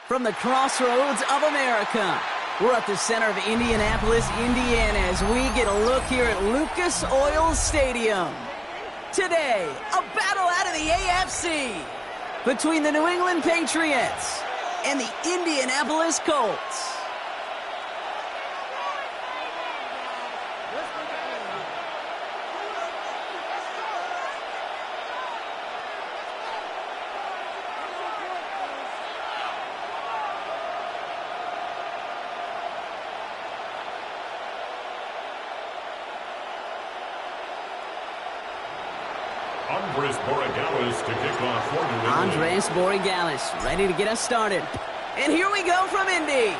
From the crossroads of America, we're at the center of Indianapolis, Indiana, as we get a look here at Lucas Oil Stadium. Today, a battle out of the AFC between the New England Patriots and the Indianapolis Colts. Andres Borregales ready to get us started. And here we go from Indy.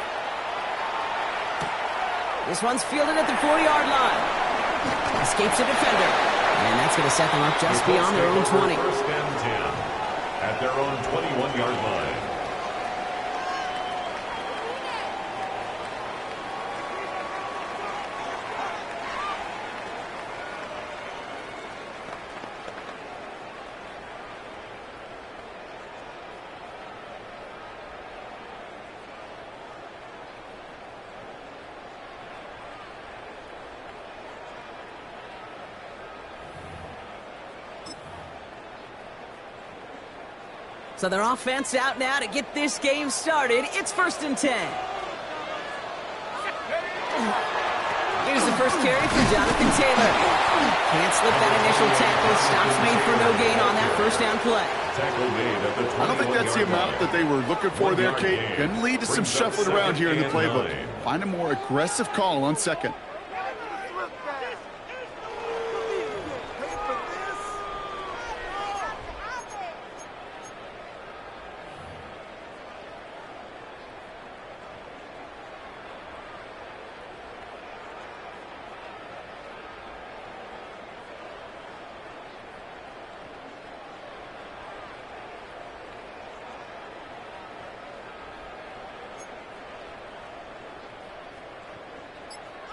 This one's fielded at the 40-yard line. Escapes a defender. And that's going to set them up just beyond their own 20. First and 10 at their own 21-yard line. So their offense out now to get this game started. It's 1st and 10. Here's the first carry for Jonathan Taylor. Can't slip that initial tackle. Stops made for no gain on that first down play. I don't think that's the amount that they were looking for there, Kate. Can lead to some shuffling around here in the playbook. Find a more aggressive call on second.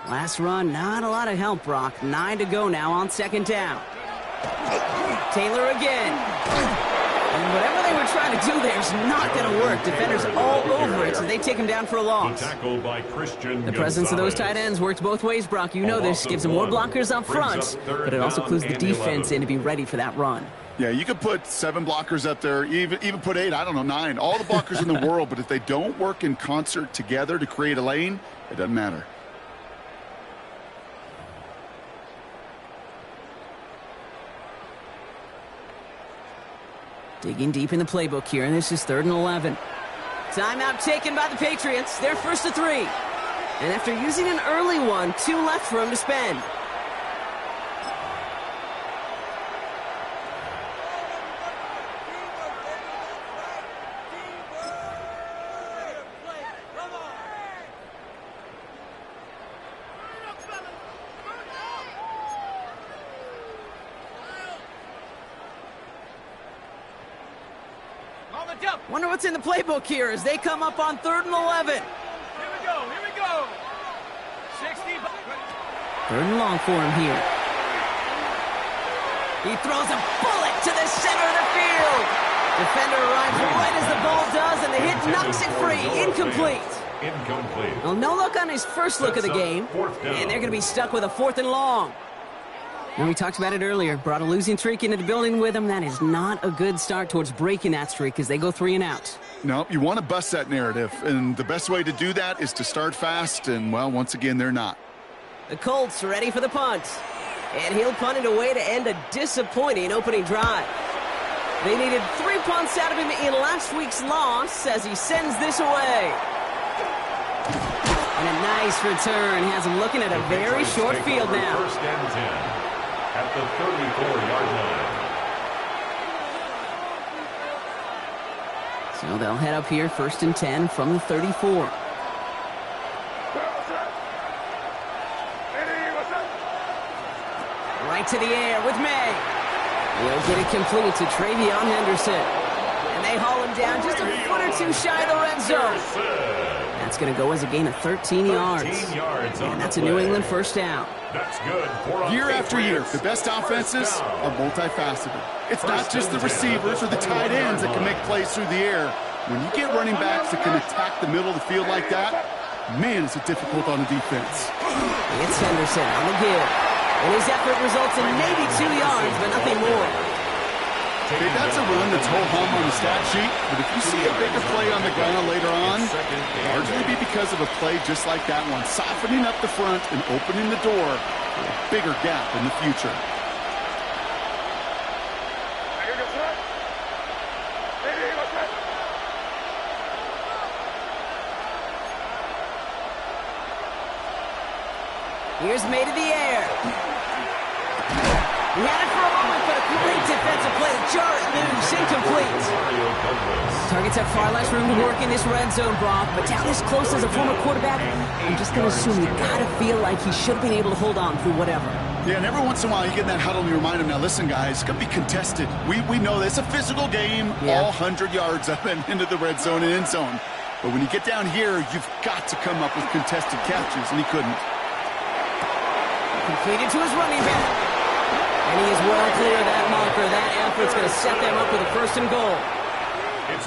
Last run, not a lot of help, Brock. 9 to go now on second down. Taylor again. And whatever they were trying to do there is not going to work. Defenders all over it, so they take him down for a loss. The presence of those tight ends works both ways, Brock. You know this. Gives them more blockers up front, but it also clues the defense in to be ready for that run. Yeah, you could put 7 blockers up there, even put 8, I don't know, 9. All the blockers in the world, but if they don't work in concert together to create a lane, it doesn't matter. Digging deep in the playbook here, and this is 3rd and 11. Timeout taken by the Patriots. They're 1st and 3. And after using an early one, 2 left for him to spend. Wonder what's in the playbook here as they come up on 3rd and 11. Here we go. 60. 3rd and long for him here. He throws a bullet to the center of the field. Defender arrives right as the ball does, and the hit knocks it free. Incomplete. Well, no luck on his first look of the game, and they're going to be stuck with a 4th and long. And we talked about it earlier. Brought a losing streak into the building with them. That is not a good start towards breaking that streak as they go 3 and out. No, you want to bust that narrative, and the best way to do that is to start fast, and, well, once again, they're not. The Colts ready for the punt. And he'll punt it away to end a disappointing opening drive. They needed 3 punts out of him in last week's loss as he sends this away. And a nice return has him looking at a very short field now. 1st and 10 at the 34-yard line. So they'll head up here, 1st and 10 from the 34. Right to the air with May. He'll get it complete to Travion Henderson. And they haul him down just a foot or two shy of the red zone. That's going to go as a gain of 13 yards. And that's a New England first down. That's good. Year after year, the best offenses are multifaceted. It's not just the receivers or the tight ends that can make plays through the air. When you get running backs that can attack the middle of the field like that, man, is it difficult on the defense. It's Henderson on the give. And his effort results in maybe 2 yards, but nothing more. Okay, that's a run that's ho-hum on the stat sheet, but if you see a bigger play on the ground later on, largely be because of a play just like that one, softening up the front and opening the door for a bigger gap in the future. Here's May to the air. He had it for a moment, but a great defensive play to jar it loose, incomplete. Targets have far less room to work in this red zone, Brock, but down this close as a former quarterback, I'm just going to assume you got to feel like he should have been able to hold on through whatever. Yeah, and every once in a while you get in that huddle and you remind him, now listen, guys, it's going to be contested. We know this. It's a physical game, all 100 yards up and into the red zone and end zone. But when you get down here, you've got to come up with contested catches, and he couldn't. Completed to his running back. And he is well clear of that marker. That effort's going to set them up with a 1st and goal.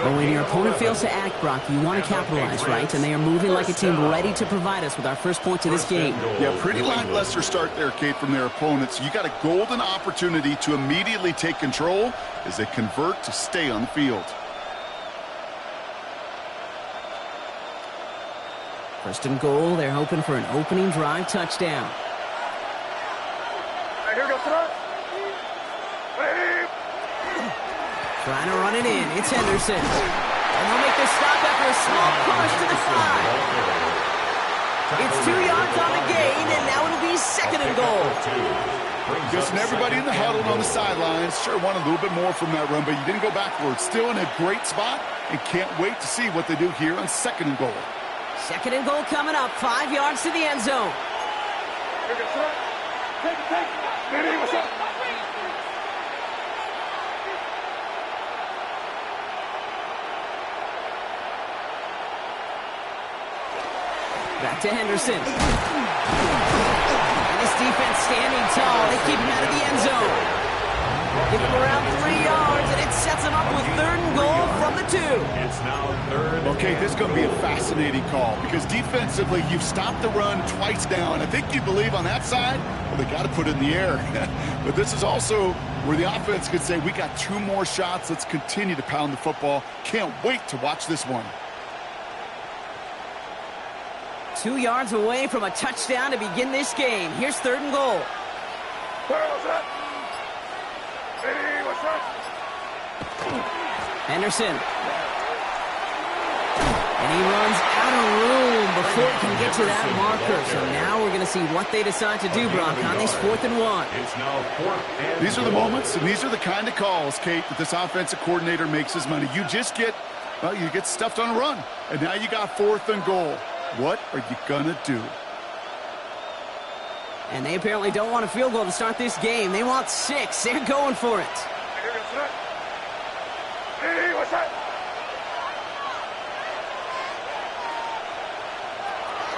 But when your opponent fails to act, Brock, you want to capitalize, right? And they are moving like a team ready to provide us with our first points of this game. Yeah, pretty lackluster start there, Kate, from their opponents. You got a golden opportunity to immediately take control as they convert to stay on the field. 1st and goal. They're hoping for an opening drive touchdown. Here goes the Trying to run it in. It's Henderson. And they'll make the stop after a small push to the 5. It's 2 yards on the gain, and now it'll be 2nd and goal. Guessing everybody in the huddle and on the sidelines sure wanted a little bit more from that run, but you didn't go backwards. Still in a great spot, and can't wait to see what they do here on 2nd and goal. 2nd and goal coming up. 5 yards to the end zone. Here goes the Take. What's up? Back to Henderson. And this defense standing tall. They keep him out of the end zone. Give him around 3 yards, and it sets him up with 3rd and goal from the 2. It's now 3rd. Okay, this is going to be a fascinating call because defensively, you've stopped the run twice now, and I think you believe on that side, well, they got to put it in the air. But this is also where the offense could say, we got 2 more shots. Let's continue to pound the football. Can't wait to watch this one. 2 yards away from a touchdown to begin this game. Here's 3rd and goal. Henderson. And he runs out of room before he can get to that marker. So now we're going to see what they decide to do, Brock, on this 4th and 1. It's now 4th and These are the moments, and these are the kind of calls, Kate, that this offensive coordinator makes his money. You just get, well, you get stuffed on a run, and now you got 4th and goal. What are you going to do? And they apparently don't want a field goal to start this game. They want 6. They're going for it. What's up?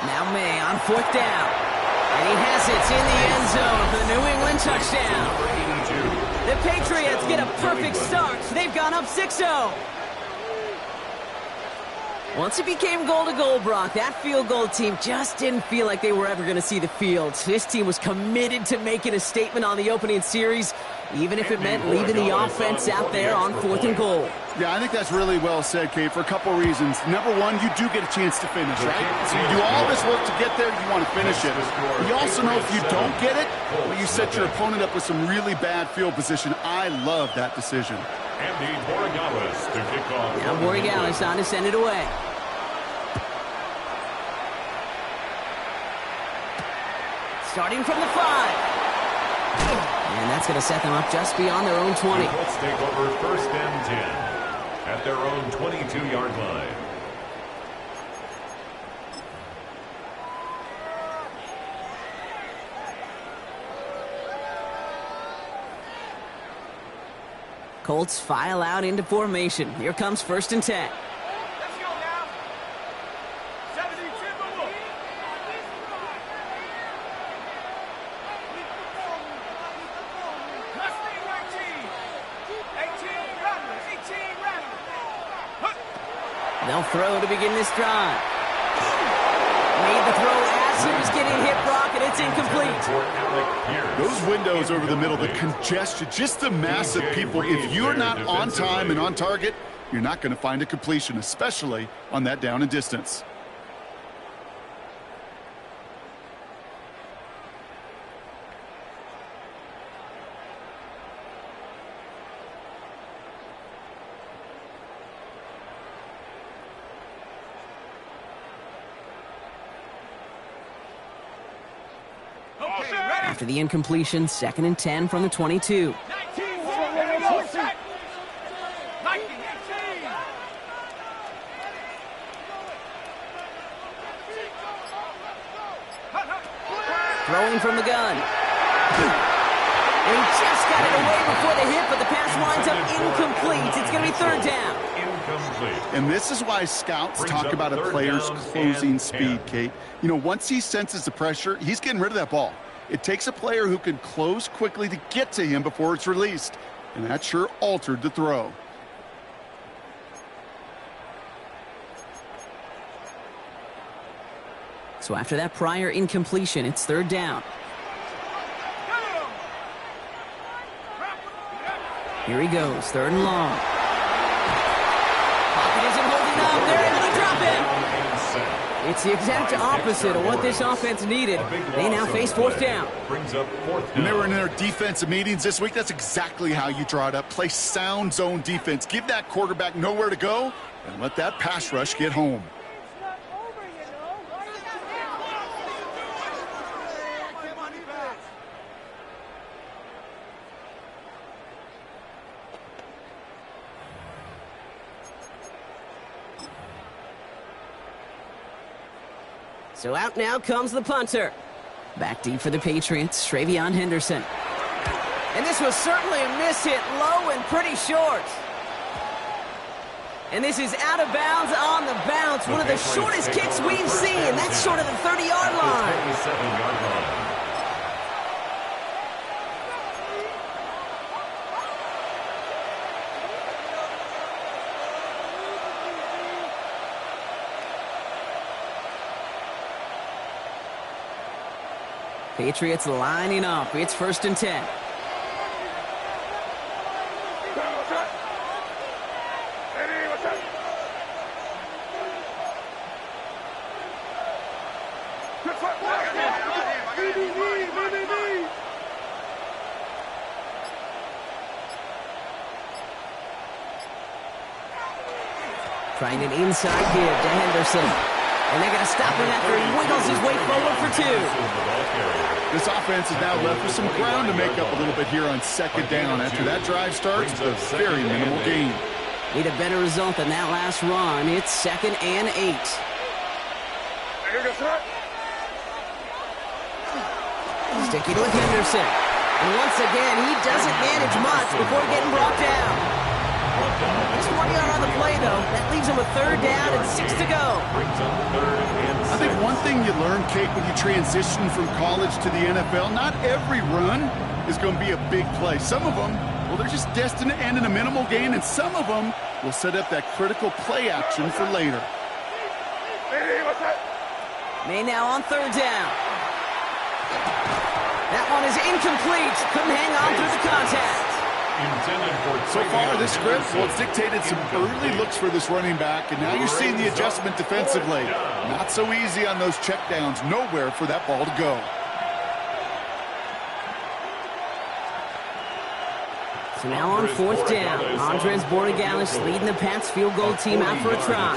Now May on 4th down. And he has it in the end zone for the New England touchdown. The Patriots get a perfect start. They've gone up 6-0. Once it became goal-to-goal, Brock, that field goal team just didn't feel like they were ever going to see the field. This team was committed to making a statement on the opening series, even if it meant leaving the offense out there on 4th and goal. Yeah, I think that's really well said, Kate, for a couple of reasons. Number one, you do get a chance to finish, right? So you do all this work to get there, you want to finish it. But you also know if you don't get it, well, you set your opponent up with some really bad field position. I love that decision. Andy Borregales to kick off. Now Borregales on to send it away. Starting from the 5. And that's going to set them up just beyond their own 20. Let's take over 1st and 10. at their own 22-yard line. Colts file out into formation. Here comes 1st and 10. Let's go now. 72 move. Let's be 18 runners. 18 runners. They'll throw to begin this drive. Made the throw as he was getting hit, Brock, and it's incomplete. Those windows over the middle, the congestion, just the mass of people. If you're not on time and on target, you're not going to find a completion, especially on that down and distance. After the incompletion, 2nd and 10 from the 22. 19. Here we go. Set. 19. 18. Throwing from the gun. And he just got it away before the hit, but the pass winds up incomplete. It's going to be 3rd down. Incomplete. And this is why scouts talk about a player's closing speed, Kate. You know, once he senses the pressure, he's getting rid of that ball. It takes a player who can close quickly to get to him before it's released. And that sure altered the throw. So after that prior incompletion, it's 3rd down. Here he goes, 3rd and long. Pocket isn't holding up. They're able to drop him. It's the exact opposite of what this offense needed. They now face 4th down. Brings up 4th down. When they were in their defensive meetings this week, that's exactly how you draw it up. Play sound zone defense. Give that quarterback nowhere to go, and let that pass rush get home. So out now comes the punter. Back deep for the Patriots, Travion Henderson. And this was certainly a miss hit, low and pretty short. And this is out of bounds on the bounce. One of the shortest kicks we've seen. That's short of the 30-yard line. 27-yard line. Patriots lining up. It's 1st and 10. Trying an inside give to Henderson. And they're going to stop him after he wiggles his way forward for 2. This offense is now left with some ground to make up a little bit here on 2nd down. After that drive starts, a very minimal gain. Need a better result than that last run. It's 2nd and 8. Sticking with Henderson. And once again, he doesn't manage much before getting brought down. Just 1 yard on the play, though. That leaves him with 3rd down and 6 to go. I think one thing you learn, Kate, when you transition from college to the NFL, not every run is going to be a big play. Some of them, well, they're just destined to end in a minimal gain, and some of them will set up that critical play action for later. May now on 3rd down. That one is incomplete. Couldn't hang on through the contact. So far, this script, well, it's dictated some early looks for this running back, and now you're seeing the adjustment defensively. Not so easy on those checkdowns. Nowhere for that ball to go. So now on 4th down, Andres Borregalis leading the Pats field goal team out for a try.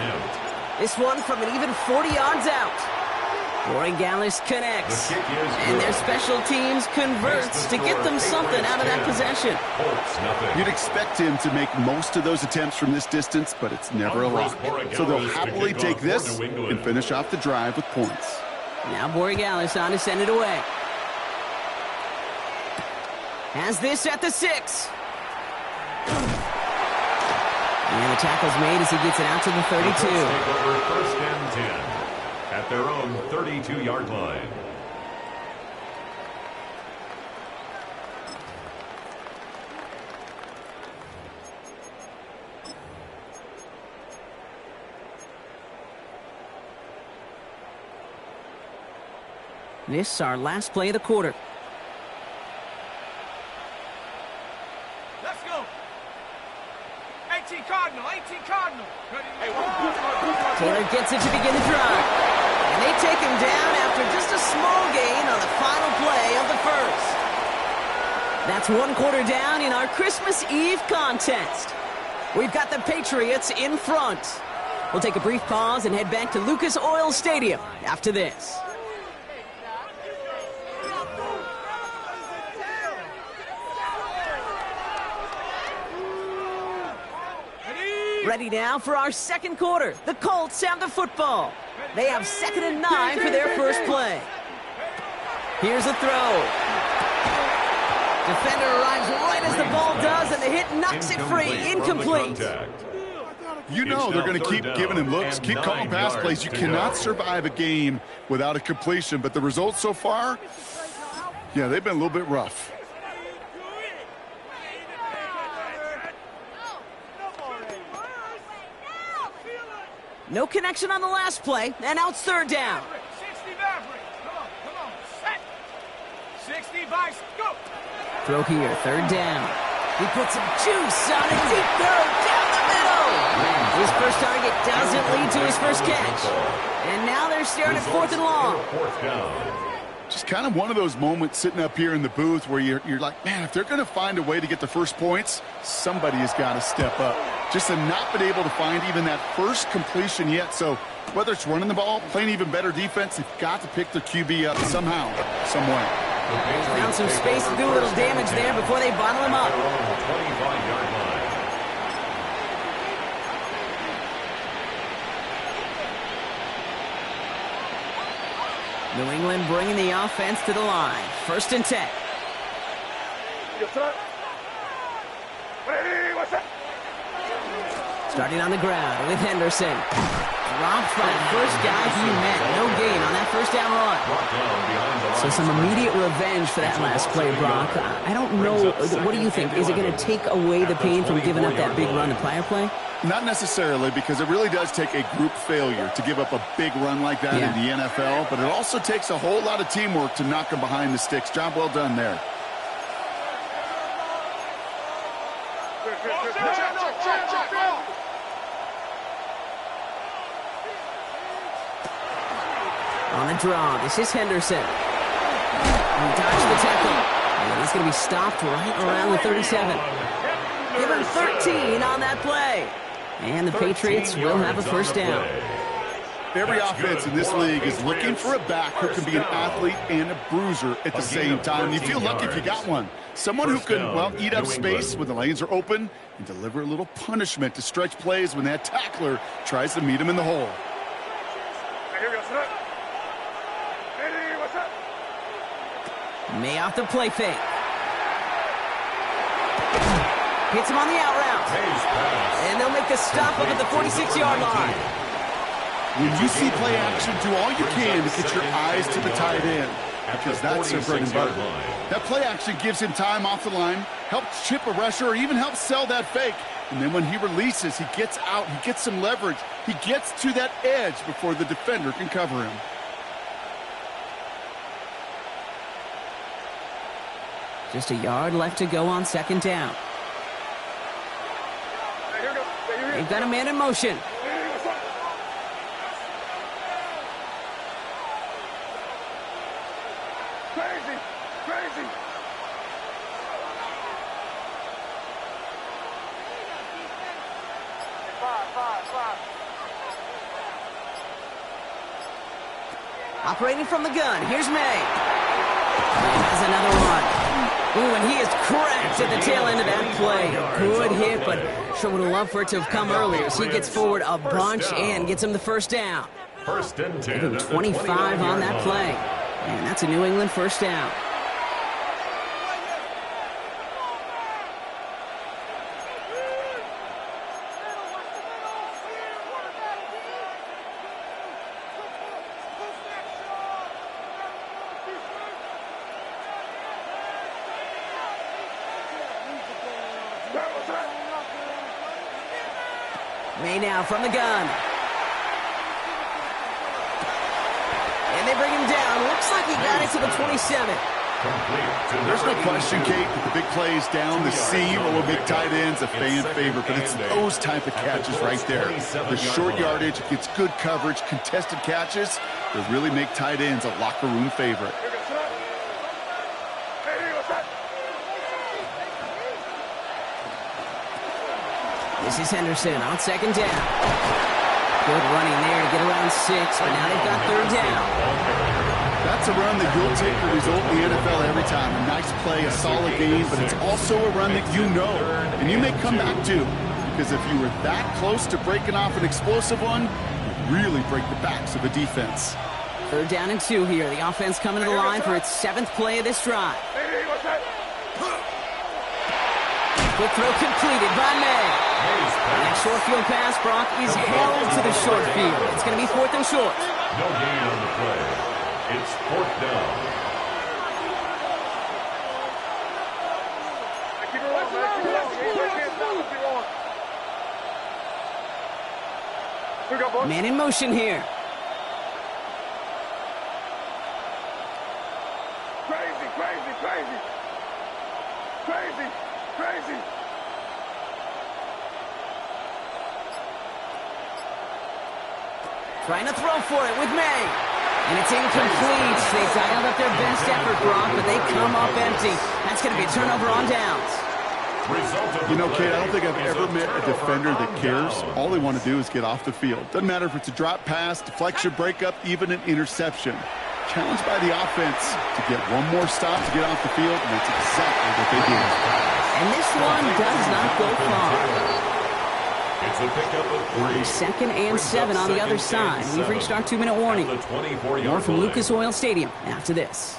This one from an even 40 yards out. Corey Gallis connects. And their special teams converts to get them something out of that possession. You'd expect him to make most of those attempts from this distance, but it's never a lot. So they'll happily take this and finish off the drive with points. Now Borregales on to send it away. Has this at the 6. And the tackle's made as he gets it out to the 32. First and 10 at their own 32-yard line. This is our last play of the quarter. Let's go. 18 Cardinal, 18 Cardinal. Taylor gets it to begin the drive. And they take him down after just a small gain on the final play of the first. That's 1 quarter down in our Christmas Eve contest. We've got the Patriots in front. We'll take a brief pause and head back to Lucas Oil Stadium after this. Ready now for our second quarter. The Colts have the football. They have 2nd and 9 for their first play. Here's a throw. Defender arrives right as the ball does, and the hit knocks it free. Incomplete. You know they're going to keep giving him looks, keep calling pass plays. You cannot survive a game without a completion, but the results so far, yeah, they've been a little bit rough. No connection on the last play, and now it's 3rd down. 60 Mavericks. Come on, set. 60 Vice, go. Throw here, 3rd down. He puts some juice on a deep throw down the middle. His first target doesn't lead to his first catch. And now they're staring at 4th and long. Just kind of one of those moments sitting up here in the booth where you're like, man, if they're going to find a way to get the first points, somebody has got to step up. Just to not been able to find even that first completion yet. So whether it's running the ball, playing even better defense, they've got to pick their QB up somehow, some way. Found some space to do a little damage there before they bottle him up. New England bringing the offense to the line. 1st and 10. Starting on the ground with Henderson. Dropped by the first guy he met. No gain on that 1st down run. So some immediate revenge for that last play, Brock. I don't know. What do you think? Is it going to take away the pain from giving up that big run to prior play? Not necessarily, because it really does take a group failure to give up a big run like that in the NFL, but it also takes a whole lot of teamwork to knock them behind the sticks. Job well done there. On the draw, this is Henderson. He dodged the tackle. And he's going to be stopped right around the 37. Give him 13 on that play. And the Patriots will have a 1st down. Every offense in this league is looking for a back who can be an athlete and a bruiser at the same time. You feel lucky if you got one. Someone who can, well, eat up space when the lanes are open and deliver a little punishment to stretch plays when that tackler tries to meet him in the hole. May off the play fake. Hits him on the out route. And they'll make the stop up at the 46-yard line. When you see play action, do all you can to get your eyes to the tight end, because that's their bread and butter. That play action gives him time off the line, helps chip a rusher, or even helps sell that fake. And then when he releases, he gets out, he gets some leverage. He gets to that edge before the defender can cover him. Just a yard left to go on 2nd down. They've got a man in motion. Crazy. Five. Operating from the gun, here's May. There's another one. Ooh, and he is cracked at the tail end of that play. Good hit, but sure would have loved for it to have come earlier. So he gets forward a bunch and gets him the first down. First and 10. Give him 25 on that play. And that's a New England first down. May now from the gun. And they bring him down. Looks like he got it to the 27. There's no question, Kate, that the big plays down the seam will make tight ends a fan favorite, but it's those type of catches right there. The short yardage gets good coverage, contested catches that really make tight ends a locker room favorite. This is Henderson on second down. Good running there to get around 6, but now they've got third down. That's a run that you'll take the result in the NFL every time. A nice play, a solid game, but it's also a run that you know and you may come back to. Because if you were that close to breaking off an explosive one, you really break the backs of a defense. Third down and 2 here. The offense coming to the line for its 7th play of this drive. Quick throw completed by May. And that short field pass, Brock, is held to the short field. It's going to be 4th and short. No gain on the play. It's 4th down. Man in motion here. Crazy. Trying to throw for it with May. And it's incomplete. They dialed up their best effort, Brock, but they come up empty. That's going to be a turnover on downs. You know, Kate, I don't think I've ever met a defender that cares. All they want to do is get off the field. Doesn't matter if it's a drop pass, deflection, breakup, even an interception. Challenged by the offense to get one more stop to get off the field, and that's exactly what they did. And this one does not go far. It's a pickup of 3. Second and 7 on the other side. We've reached our 2-minute warning. More from Lucas Oil Stadium after this.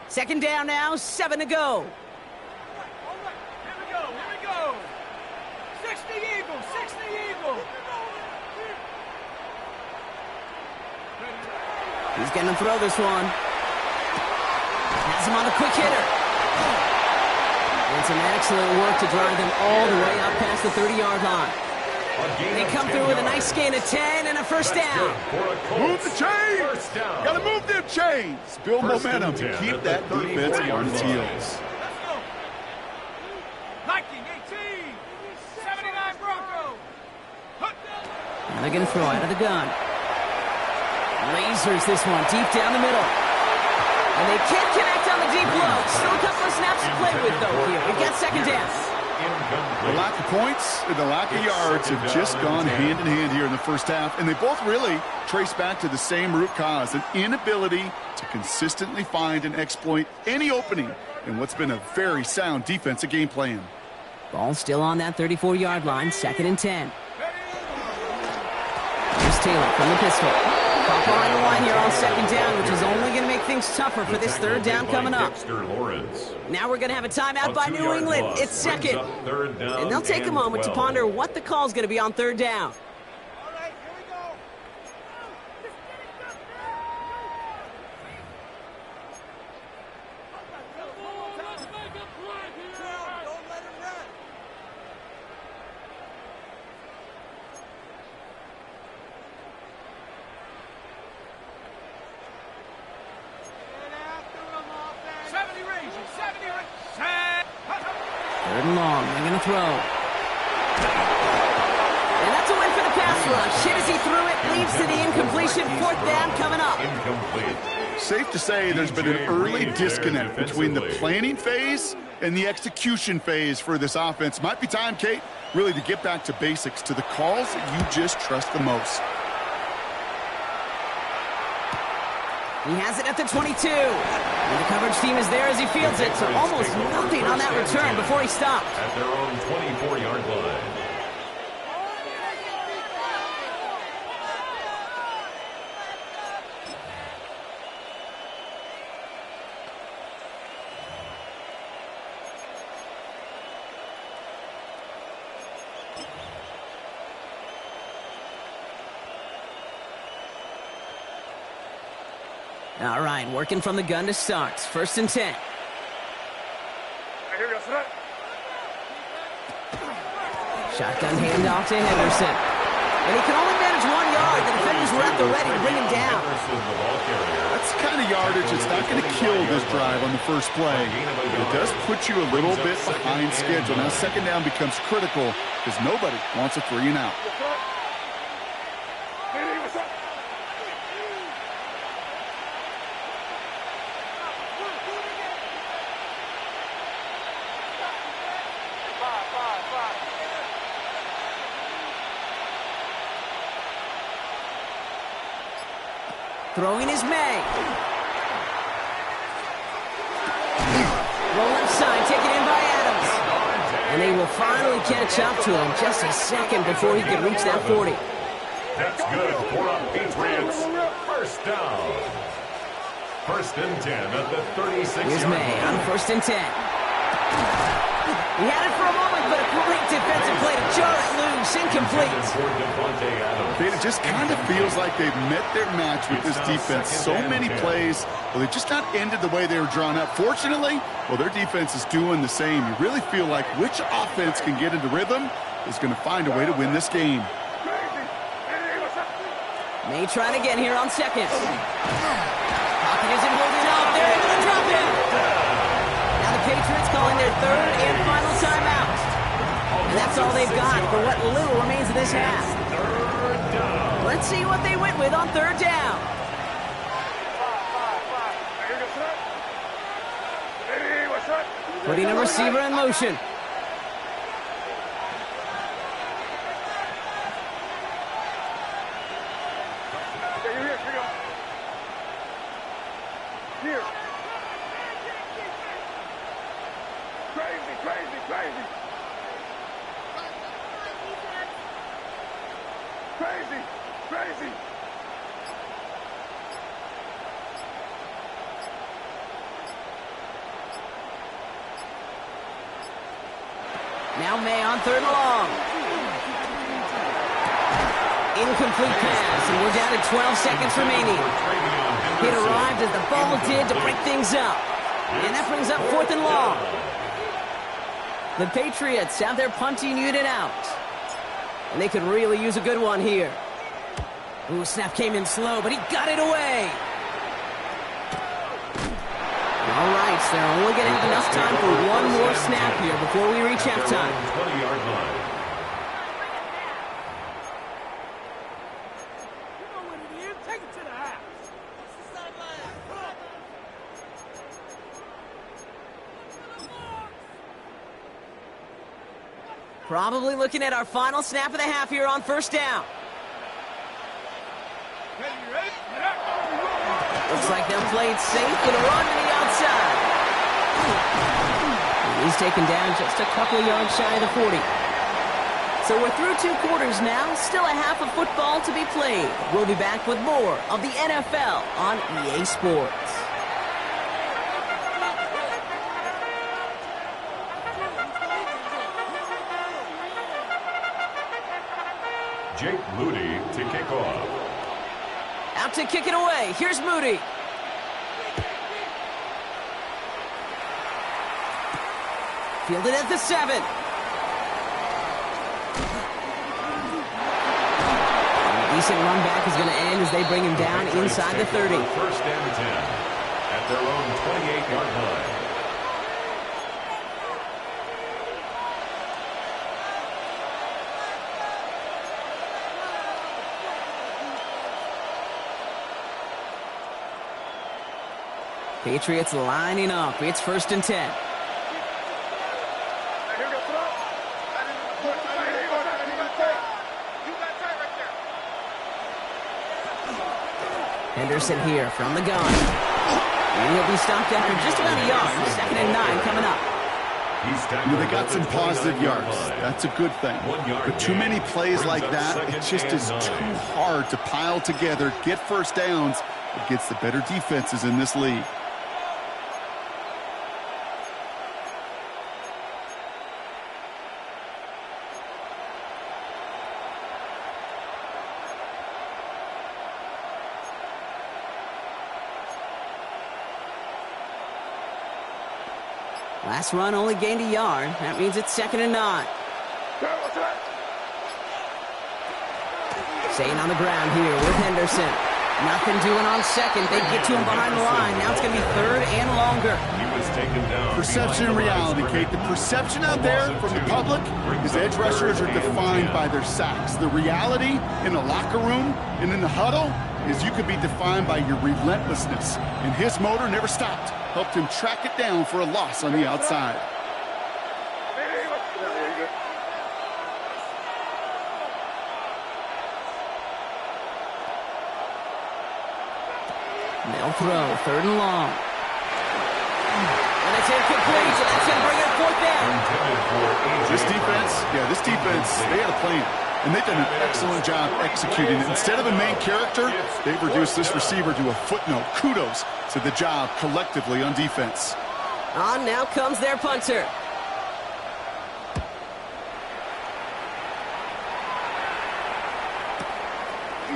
Second down now, 7 to go. Here we go. 60 Eagle. He's going to throw this one. Has him on a quick hitter. And some excellent work to drive them all the way up past the 30-yard line. They come through with a nice gain of 10 and a first down. Move the chains! Got to move them chains! Build momentum to keep that defense on its heels. Viking 18, 79 Bronco. And they're going to throw out of the gun. Lasers this one deep down the middle. And they can't connect on the deep low. Still a couple of snaps to play with, though, here. We've got second down. The lack of points and the lack of yards have just gone hand in hand here in the first half, and they both really trace back to the same root cause, an inability to consistently find and exploit any opening in what's been a very sound defensive game plan. Ball still on that 34-yard line, second and 10. Here's Taylor from the pistol. Proper on the line here on second down, which is only going to make things tougher for this third down coming up. Now we're going to have a timeout by New England. It's second. And they'll take a moment to ponder what the call is going to be on third down. Third and long. They're going to throw. And that's a win for the pass rush. Hit as he threw it. Leads to the incompletion. Fourth down coming up. incomplete. Safe to say there's been an early disconnect between the planning phase and the execution phase for this offense. Might be time, Kate, really to get back to basics, to the calls that you just trust the most. He has it at the 22. And the coverage team is there as he fields it, so almost nothing on that return before he stopped. At their own 24-yard line. All right, working from the gun to start. 1st and 10. Shotgun handoff to Henderson. And he can only manage 1 yard. The defenders were at the ready to bring him down. That's the kind of yardage that's not going to kill this drive on the first play. But it does put you a little bit behind schedule. Now 2nd down becomes critical because nobody wants a 3 and out. Throwing is May. Roll left side, taken in by Adams. And they will finally catch up to him just a second before he can reach that 40. That's good for a Patriots 1st down. 1st and 10 at the 36-yard line. Here's May on 1st and 10. He had it for a moment, but a great defensive play to jar it loose, incomplete. It just kind of feels like they've met their match with this defense. So many plays, well, they just not ended the way they were drawn up. Fortunately, well, their defense is doing the same. You really feel like which offense can get into rhythm is going to find a way to win this game. May trying again here on 2nd. Pocket isn't holding up. They're able to drop it. Now the Patriots calling their 3rd and final timeout. And that's all they've got for what little remains of this half. Let's see what they went with on 3rd down. Putting a receiver in motion. Now May on 3rd and long. Incomplete pass, and we're down to 12 seconds remaining. It arrived as the ball did to break things up. And that brings up 4th and long. The Patriots have their punting unit out. And they could really use a good one here. Ooh, snap came in slow, but he got it away. All right, so they're only going to have enough time for one more snap here before we reach halftime. 20-yard line. Probably looking at our final snap of the half here on 1st down. Looks like they'll play it safe with a run to the outside. He's taken down just a couple of yards shy of the 40. So we're through 2 quarters now, still a half of football to be played. We'll be back with more of the NFL on EA Sports. Jake Moody to kick off. Out to kick it away. Here's Moody. Fielded at the 7. A decent run back is going to end as they bring him down inside the 30. 1st and 10 at their own 28-yard line. Patriots lining up. It's 1st and 10. Henderson here from the gun. And he'll be stopped after just about a yard. 2nd and 9 coming up. They got some positive yards. That's a good thing. But too many plays like that, it just is too hard to pile together, get first downs against the better defenses in this league. Last run only gained a yard. That means it's 2nd and 9. Staying on the ground here with Henderson. Nothing doing on 2nd. They get to him behind the line. Now it's going to be 3rd and longer. He was taken down. Perception and reality, Kate. The perception out there from the public is edge rushers are defined by their sacks. The reality in the locker room and in the huddle is you could be defined by your relentlessness. And his motor never stopped. Helped him track it down for a loss on the outside. They'll throw. 3rd and long. And it's incomplete, so that's going to bring it 4th down. This defense, they had a plan. And they've done an excellent job executing it. Instead of a main character, they've reduced this receiver to a footnote. Kudos to the job collectively on defense. On now comes their punter.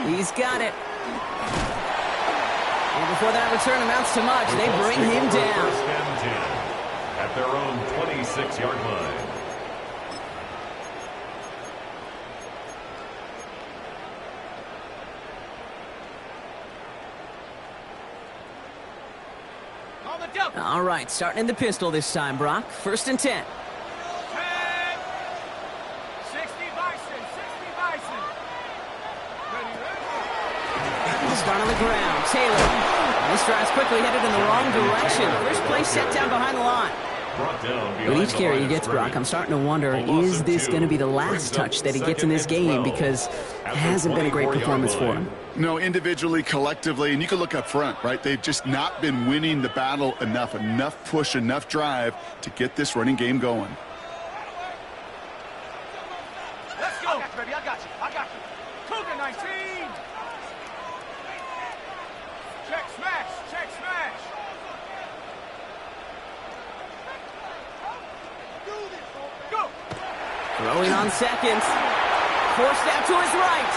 He's got it. And before that return amounts to much, they bring him down. 1st and 10 at their own 26-yard line. All right, starting in the pistol this time, Brock. 1st and 10. 60 Bison. Start on the ground. Taylor. This drive's quickly headed in the wrong direction. First play set down behind the line. With each carry he gets, Brock, I'm starting to wonder, is this going to be the last touch that he gets in this game? Because it hasn't been a great performance for him. No, individually, collectively, and you can look up front, right? They've just not been winning the battle enough push, enough drive to get this running game going. Let's go. Baby, I got you. Cougar 19. Check smash. Go. Throwing on 2nd. Forced out to his right.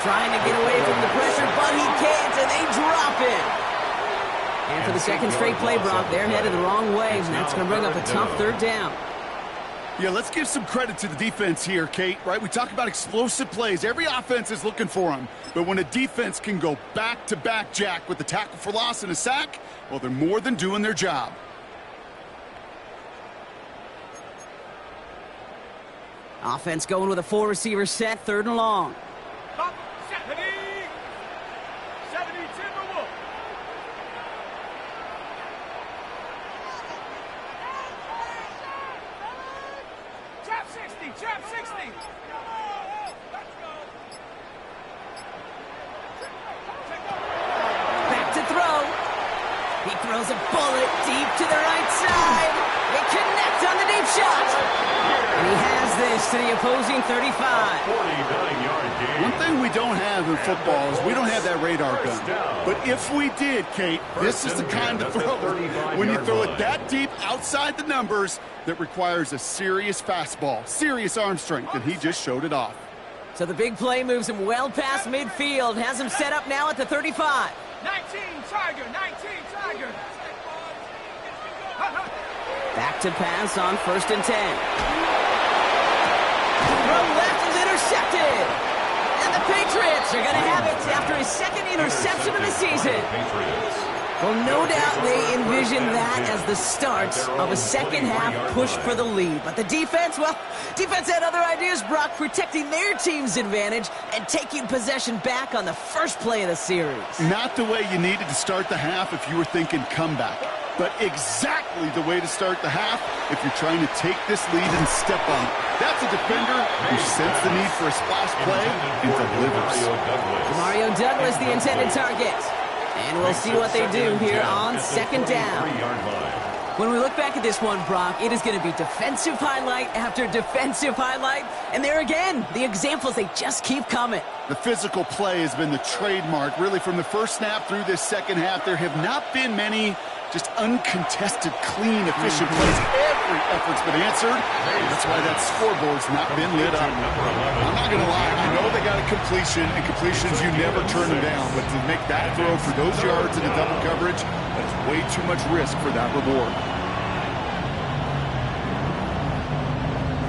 Trying to get away from the pressure, but he can't, and they drop it. And for the 2nd straight play, Brock, they're headed the wrong way, and that's going to bring up a tough 3rd down. Yeah, let's give some credit to the defense here, Kate, right? We talk about explosive plays. Every offense is looking for them. But when a defense can go back-to-back, Jack, with a tackle for loss and a sack, well, they're more than doing their job. Offense going with a 4-receiver set, 3rd and long. 70 Timberwolf. Trap 60. Back to throw. He throws a bullet deep to the right side. They connect on the deep shot. And he has this to the opposing 35. 49-yard gain. One thing we don't have in football is we don't have that radar gun. But if we did, Kate, this is the kind of throw, when you throw it that deep outside the numbers, that requires a serious fastball, serious arm strength, and he just showed it off. So the big play moves him well past midfield, has him set up now at the 35. 19 Tiger. Back to pass on 1st and 10. Throw left is intercepted. And the Patriots are going to have it after his 2nd interception of the season. Well, no doubt they envision that as the start of a second-half push for the lead. But the defense, well, defense had other ideas, Brock, protecting their team's advantage and taking possession back on the first play of the series. Not the way you needed to start the half if you were thinking comeback, but exactly the way to start the half if you're trying to take this lead and step on it. That's a defender who sensed the need for a splash play and delivers. Mario Douglas, the intended target. And we'll see what they do here on second down. When we look back at this one, Brock, it is going to be defensive highlight after defensive highlight. And there again, the examples, they just keep coming. The physical play has been the trademark. Really, from the first snap through this second half, there have not been many just uncontested, clean, efficient plays. Every effort's been answered. That's why that scoreboard's not been lit up. I'm not going to lie. I know they got a completion, and completions, you never turn them down. But to make that throw for those yards in a double coverage, that's way too much risk for that reward.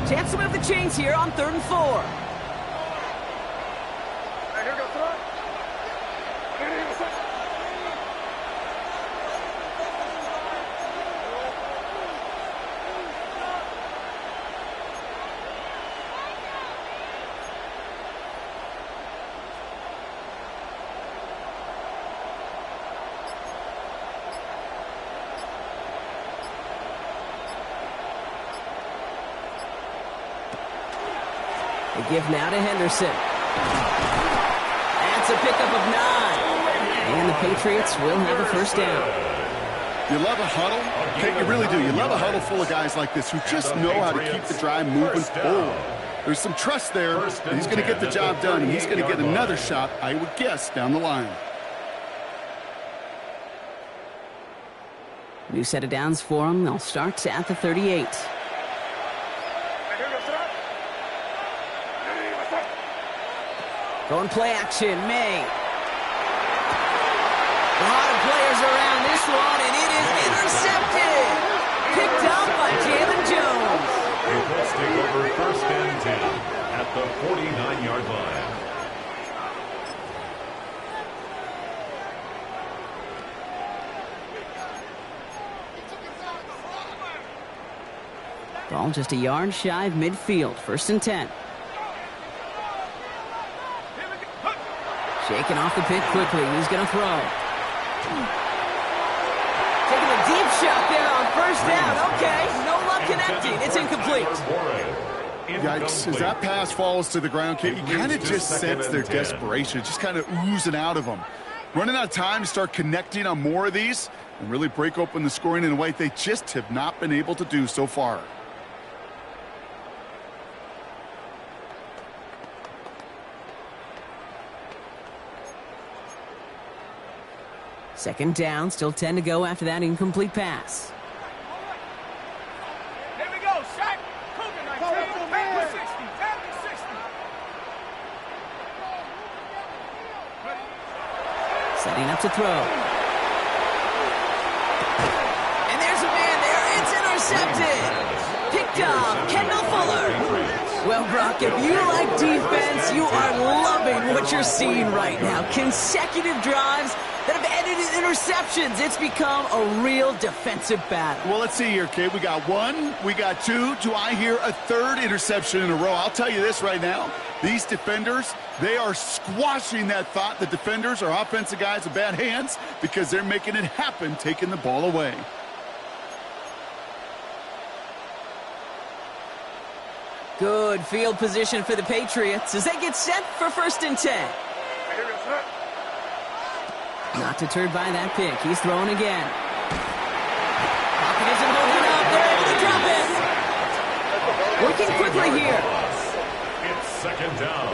Chance to move the chains here on 3rd and 4. They give now to Henderson. That's a pickup of 9. And the Patriots will have a first down. You love a huddle? Okay, you really do. You love a huddle full of guys like this who just know how to keep the drive moving forward. There's some trust there. He's going to get the job done, and he's going to get another shot, I would guess, down the line. New set of downs for them. They'll start at the 38. Going play action, May. A lot of players around this one, and it is intercepted. Picked up by Jalen Jones. Let's take over 1st and 10 at the 49-yard line. Ball just a yard shy of midfield. 1st and 10. Shaking off the pick quickly. He's going to throw. Taking a deep shot there on 1st down. Okay, no luck connecting. It's incomplete. Yikes. As that pass falls to the ground, you kind of just sense their desperation, just kind of oozing out of them. Running out of time to start connecting on more of these and really break open the scoring in a way they just have not been able to do so far. Second down, still 10 to go after that incomplete pass. Here we go, Shaq. Cougar 19, 10 to 60, 10 to 60. Setting up to throw. And there's a man there. It's intercepted. Picked up, Kendall Fuller. Well, Brock, if you like defense, you are loving what you're seeing right now. Consecutive drives that have ended in interceptions. It's become a real defensive battle. Well, let's see here, kid. We got 1, we got 2. Do I hear a 3rd interception in a row? I'll tell you this right now. These defenders, they are squashing that thought. The defenders are offensive guys with bad hands because they're making it happen, taking the ball away. Good field position for the Patriots as they get set for 1st and 10. Not deterred by that pick. He's throwing again. Pocket isn't holding up. They're able to drop it. Working quickly here. It's 2nd down.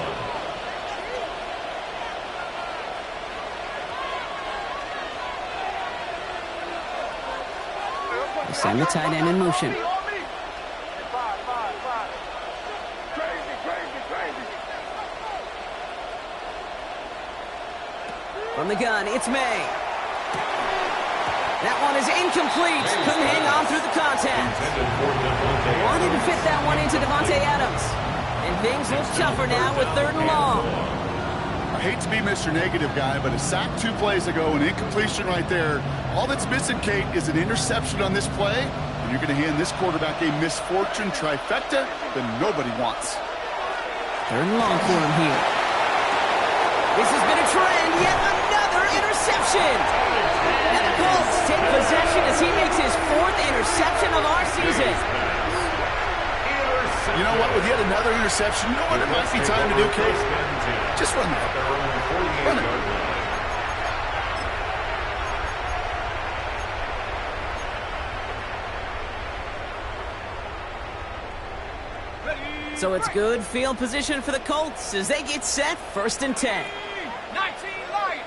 They send the tight end in motion. From the gun, it's May. That one is incomplete. Couldn't hang on through the contact. Wanted to fit that one into Devontae Adams. And things look tougher now with 3rd and long. hate to be Mr. Negative guy, but a sack 2 plays ago, an incompletion right there. All that's missing, Kate, is an interception on this play. And you're going to hand this quarterback a misfortune trifecta that nobody wants. 3rd and long for him here. This has been a trend. Yet another interception. And the Colts take possession as he makes his 4th interception of our season. You know what? With yet another interception, you know what it might be time to do, Kate? Just run that. Run it. So it's good field position for the Colts as they get set. 1st and 10. 19 light.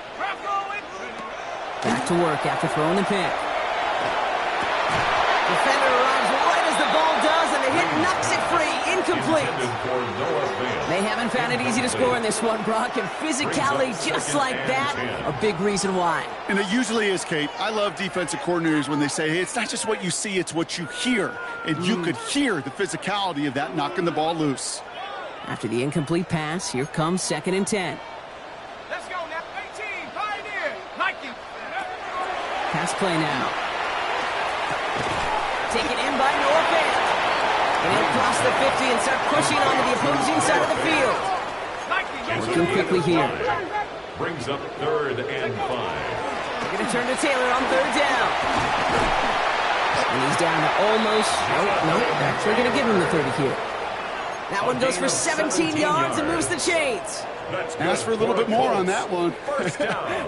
Back to work after throwing the pick. Defender arrives right as the ball does, and the hit knocks it free. Incomplete. They haven't found it easy to score in this one, Brock, and physicality just like that, a big reason why. And it usually is, Kate. I love defensive coordinators when they say, hey, it's not just what you see, it's what you hear. And you could hear the physicality of that knocking the ball loose. After the incomplete pass, here comes 2nd and 10. Let's go now. 18, Pioneer. Nike. Pass play now. Taken in by Noah Fant. And he'll cross the 50 and start pushing onto the opposing side of the field. Working quickly here. Brings up 3rd and 5. They're going to turn to Taylor on 3rd down. And he's down to almost... Nope. Actually going to give him the 30 here. That one goes for 17 yards and moves the chains. Ask for a little bit more on that one.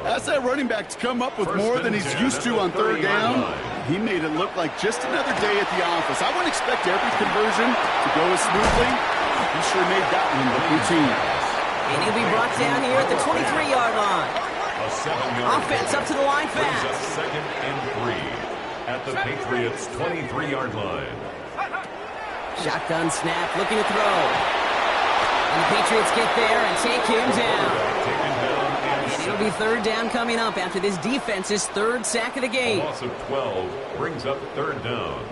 Ask that running back to come up with more than he's used to on 3rd down. He made it look like just another day at the office. I wouldn't expect every conversion to go as smoothly. He sure made that one look routine. And he'll be brought down here at the 23-yard line. Offense up to the line fast. 2nd and 3 at the Patriots' 23-yard line. Shotgun snap, looking to throw. And the Patriots get there and take him down. And it'll be 3rd down coming up after this defense's 3rd sack of the game. A loss of 12 brings up 3rd down.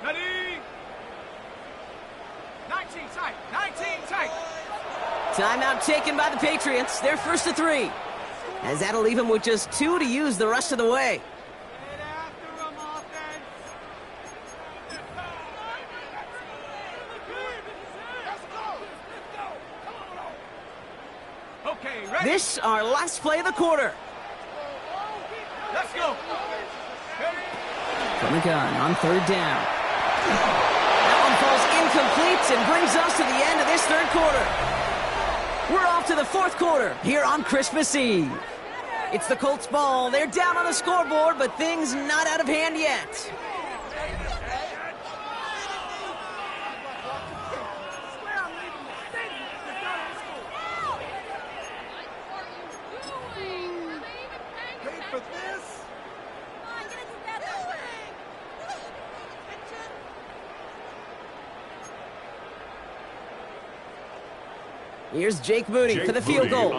Ready? 19 tight. 19 tight. Timeout taken by the Patriots. They're 1st to 3. As that'll leave him with just 2 to use the rest of the way. Okay, ready? This our last play of the quarter. Let's go. From the gun on 3rd down. That one falls incomplete and brings us to the end of this 3rd quarter. We're off to the 4th quarter here on Christmas Eve. It's the Colts ball. They're down on the scoreboard, but things not out of hand yet. Here's Jake Moody for the field goal.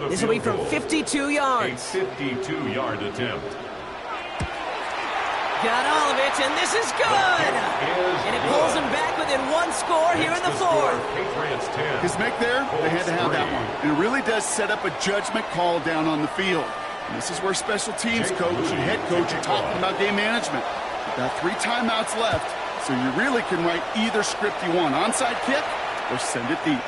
This will be from 52 yards. A 52-yard attempt. Got all of it, and this is good. And it pulls him back within 1 score here in the 4th. His make there, they had to have that one. And it really does set up a judgment call down on the field. And this is where special teams coach and head coach are talking about game management. You've got 3 timeouts left, so you really can write either script you want. Onside kick or send it deep.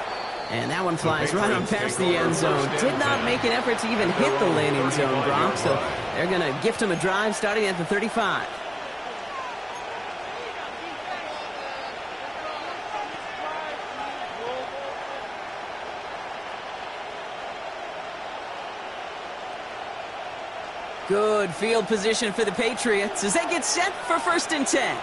And that one flies right on past the end zone. Did not make an effort to even hit the landing zone, Brock. So they're going to gift him a drive starting at the 35. Good field position for the Patriots as they get set for 1st and 10.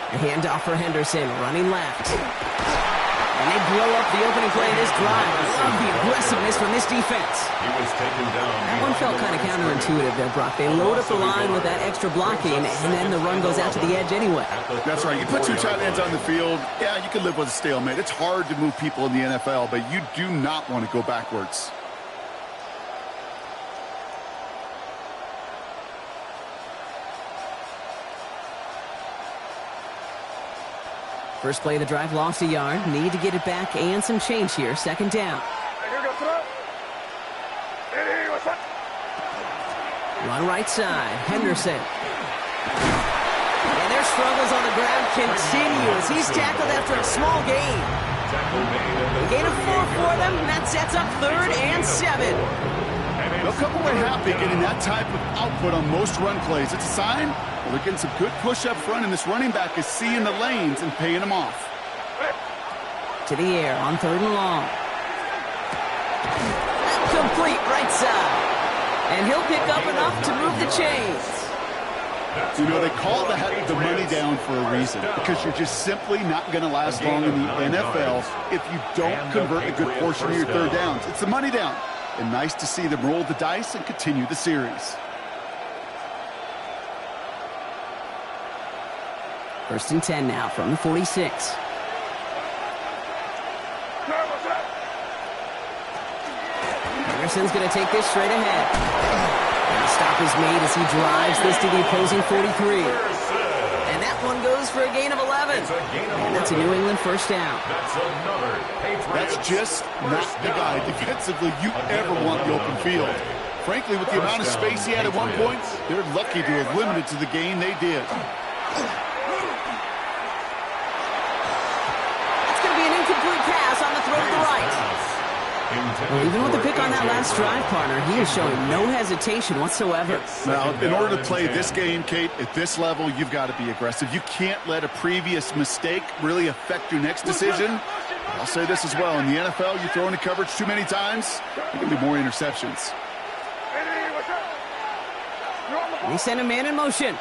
A handoff for Henderson, running left. And they blow up the opening play of this drive. Love the aggressiveness from this defense. He was taken down. That one felt kind of counterintuitive there, Brock. They load up the line with that extra blocking, and then the run goes out to the edge anyway. That's right. You put 2 tight ends on the field, yeah, you can live with a stalemate. It's hard to move people in the NFL, but you do not want to go backwards. First play of the drive lost a yard. Need to get it back and some change here. Second down. Run right side. Henderson. And their struggles on the ground continue as he's tackled after a small gain. A gain of 4 for them. That sets up 3rd and 7. They'll come away happy getting that type of output on most run plays. It's a sign well, they're getting some good push up front, and this running back is seeing the lanes and paying them off. To the air on 3rd and long. Complete right side. And he'll pick up enough to move the chains. You know, they call that the money down for a reason, because you're just simply not going to last long in the NFL if you don't convert a good portion of your 3rd downs. It's the money down. And nice to see them roll the dice and continue the series. 1st and 10 now from the 46. Henderson's going to take this straight ahead. And the stop is made as he drives this to the opposing 43. And that one goes for a gain of 11. And that's a New England first down. That's just not the guy defensively you ever want the open field. Frankly, with the amount of space he had at one point, they're lucky to have limited to the gain they did. That's going to be an incomplete pass on the throw to the right. Well, even with the pick on that last drive, partner, he is showing no hesitation whatsoever. Now, in order to play this game, Kate, at this level, you've got to be aggressive. You can't let a previous mistake really affect your next decision. I'll say this as well. In the NFL, you throw into coverage too many times, there can be more interceptions. And he sent a man in motion.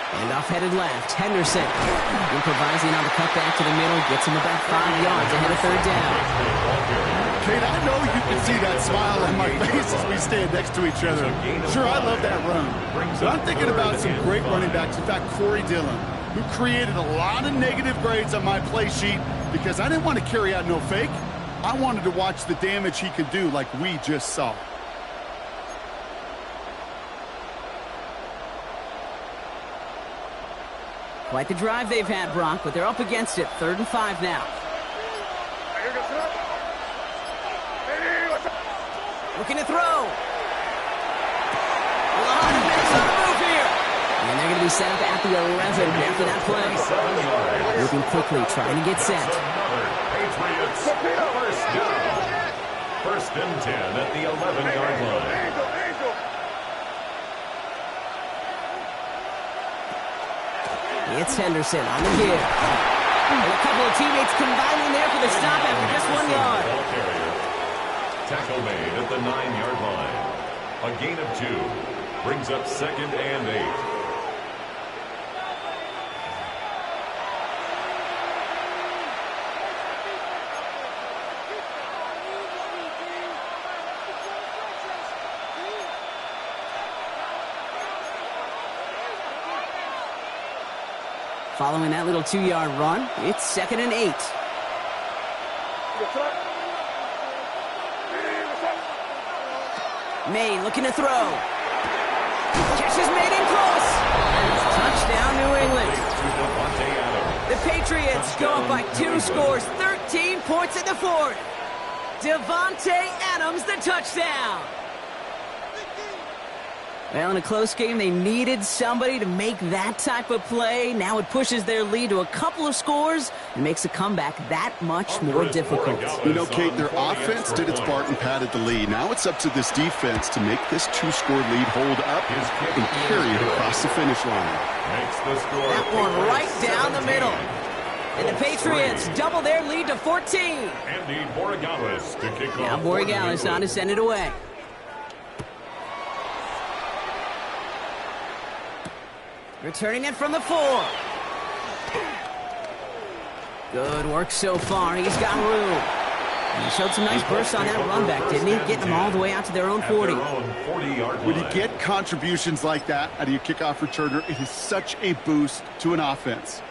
And off-headed left, Henderson. Improvising on the cutback to the middle, gets him about 5 yards ahead of 3rd down. Kate, I know you can see that smile on my face as we stand next to each other. Sure, I love that run. But I'm thinking about some great running backs. In fact, Corey Dillon, who created a lot of negative grades on my play sheet because I didn't want to carry out no fake. I wanted to watch the damage he could do like we just saw. Quite the drive they've had, Brock, but they're up against it. 3rd and 5 now. Looking to throw. A lot of men on the move here. And they're going to be set up at the 11 after that play. Moving quickly, trying to get set. Patriots first down. 1st and 10 at the 11-yard line. It's Henderson on the give. And a couple of teammates combining there for the stop after just 1 yard. Tackle made at the 9-yard line. A gain of 2. Brings up 2nd and 8. Following that little 2-yard run, it's 2nd and 8. May looking to throw. Catch is made in close. Touchdown, New England. The Patriots go up by 2 scores, 13 points in the 4th. Davante Adams, the touchdown. Well, in a close game, they needed somebody to make that type of play. Now it pushes their lead to a couple of scores and makes a comeback that much more difficult. You know, Kate, their offense did its part and padded the lead. Now it's up to this defense to make this 2-score lead hold up and carry it across the finish line. That one right down the middle. And the Patriots double their lead to 14. Andy Borregales to kick off. Now Borregales on to send it away. Returning it from the 4. Good work so far. He's got room. And he showed some nice bursts on that run back, didn't he? Getting them all the way out to their own 40. When you get contributions like that out of your kickoff returner, it is such a boost to an offense.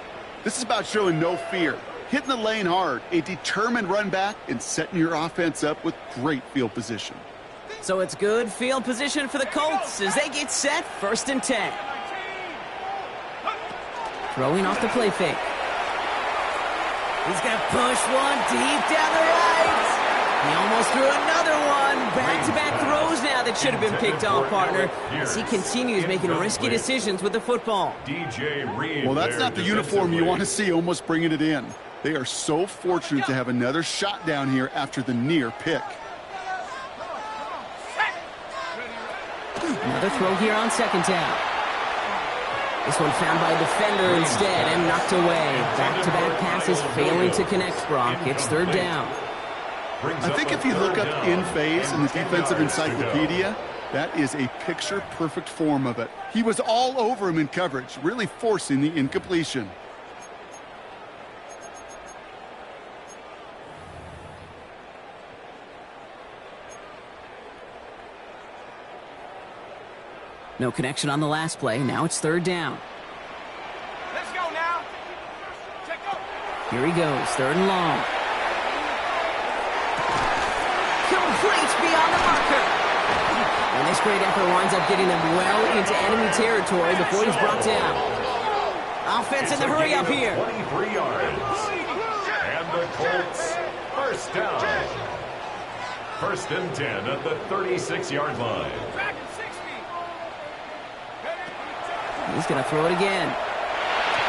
This is about showing no fear, hitting the lane hard, a determined run back, and setting your offense up with great field position. So it's good field position for the Colts as they get set 1st and 10. Throwing off the play fake. He's going to push one deep down the right. He almost threw another one. Back-to-back throws now that should have been picked off, partner, as he continues making risky decisions with the football. DJ Reed. Well, that's not the uniform you want to see almost bringing it in. They are so fortunate to have another shot down here after the near pick. Another throw here on second down. This one found by a defender instead and knocked away. Back-to-back passes failing to connect, Brock. It's third down. I think if you look up in phase in the defensive encyclopedia, that is a picture-perfect form of it. He was all over him in coverage, really forcing the incompletion. No connection on the last play. Now it's third down. Let's go now. Check up. Here he goes, third and long. Complete beyond the marker. And this great effort winds up getting them well into enemy territory before he's brought down. Offense in the hurry up here. 23 yards. And the Colts, first down. First and 10 at the 36-yard line. He's going to throw it again.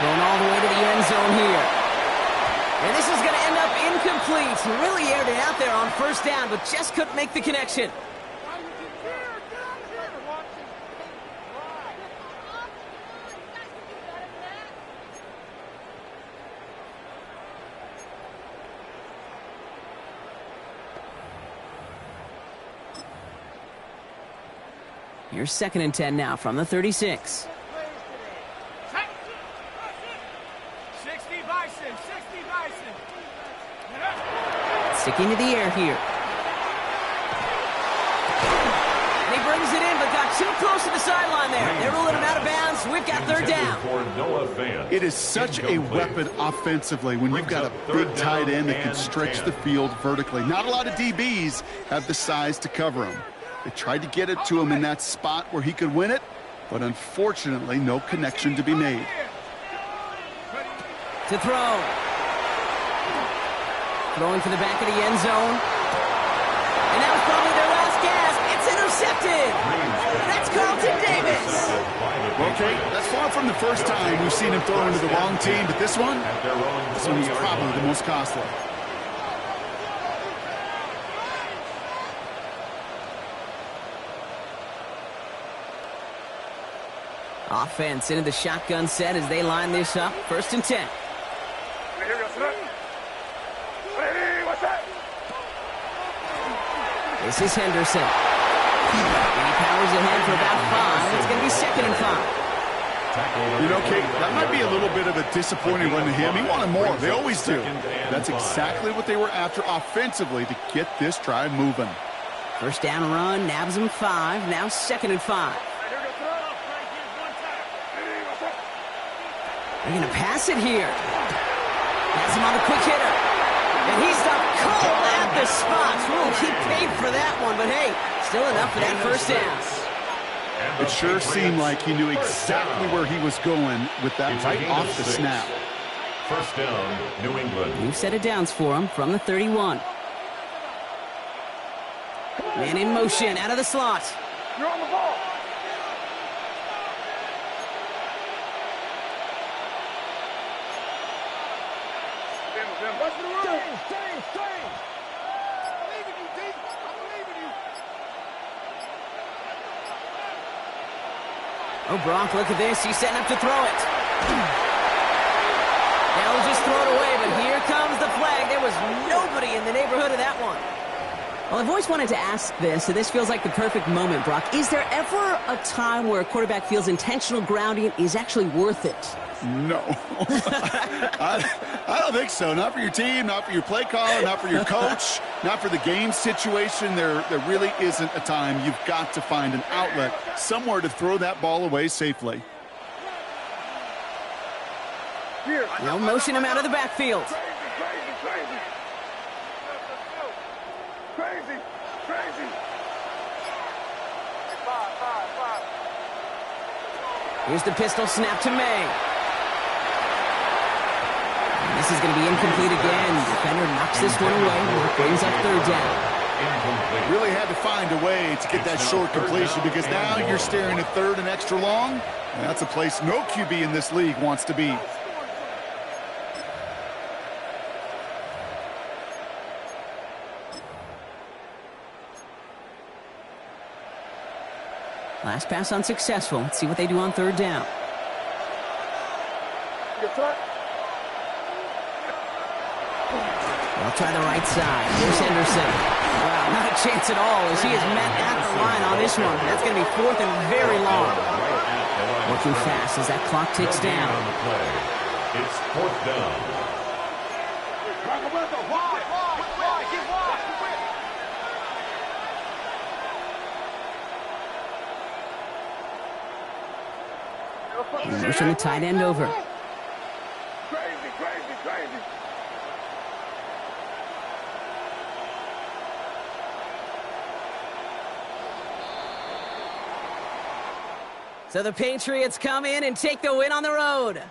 Going all the way to the end zone here. And this is going to end up incomplete. He really aired it out there on first down, but just couldn't make the connection. Here's second and 10 now from the 36. Sticking to the air here. And he brings it in, but got too close to the sideline there. They're ruling him out of bounds. We've got third down. It is such a weapon offensively when you've got a big tight end that can stretch the field vertically. Not a lot of DBs have the size to cover him. They tried to get it to him in that spot where he could win it, but unfortunately, no connection to be made. To throw. Throwing for the back of the end zone. And that was probably their last gasp. It's intercepted. That's Carlton Davis. Okay, that's far from the first time we've seen him throw into the wrong team, but this one is probably the most costly. Offense into the shotgun set as they line this up. First and 10. This is Henderson. And he powers ahead for about 5. It's going to be second and 5. You know, Kate, that might be a little bit of a disappointing run to him. He wanted more. They always do. That's exactly what they were after offensively to get this drive moving. First down run, nabs him 5. Now second and 5. They're going to pass it here. Has him on the quick hitter. And he's stopped cold at the spot. Ooh, he paid for that one, but hey, still enough for that first down. It sure seemed like he knew exactly where he was going with that right off the snap. First down, New England. New set of downs for him from the 31. Man in motion, out of the slot. You're on the ball. Oh, Brock, look at this. He's setting up to throw it. Now he'll just throw it away, but here comes the flag. There was nobody in the neighborhood of that one. Well, I've always wanted to ask this, and this feels like the perfect moment, Brock. Is there ever a time where a quarterback feels intentional grounding is actually worth it? No. I don't think so. Not for your team, not for your play caller, not for your coach, not for the game situation. There really isn't a time. You've got to find an outlet, somewhere to throw that ball away safely. They'll motion him out of the backfield. Crazy. Here's the pistol snap to May. This is going to be incomplete again. Defender knocks this one away. Brings up third down. Incomplete. Really had to find a way to get that short completion because now you're staring at third and extra long. And that's a place no QB in this league wants to be. Last pass unsuccessful. Let's see what they do on third down. They'll try the right side. Here's Henderson. Wow, not a chance at all as he is met at the line on this one. That's going to be fourth and very long. Working fast as that clock ticks down. On the play. It's fourth down. Motion the tight end over. Crazy. So the Patriots come in and take the win on the road.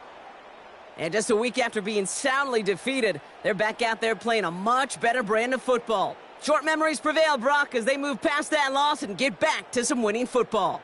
And just a week after being soundly defeated, they're back out there playing a much better brand of football. Short memories prevail, Brock, as they move past that loss and get back to some winning football.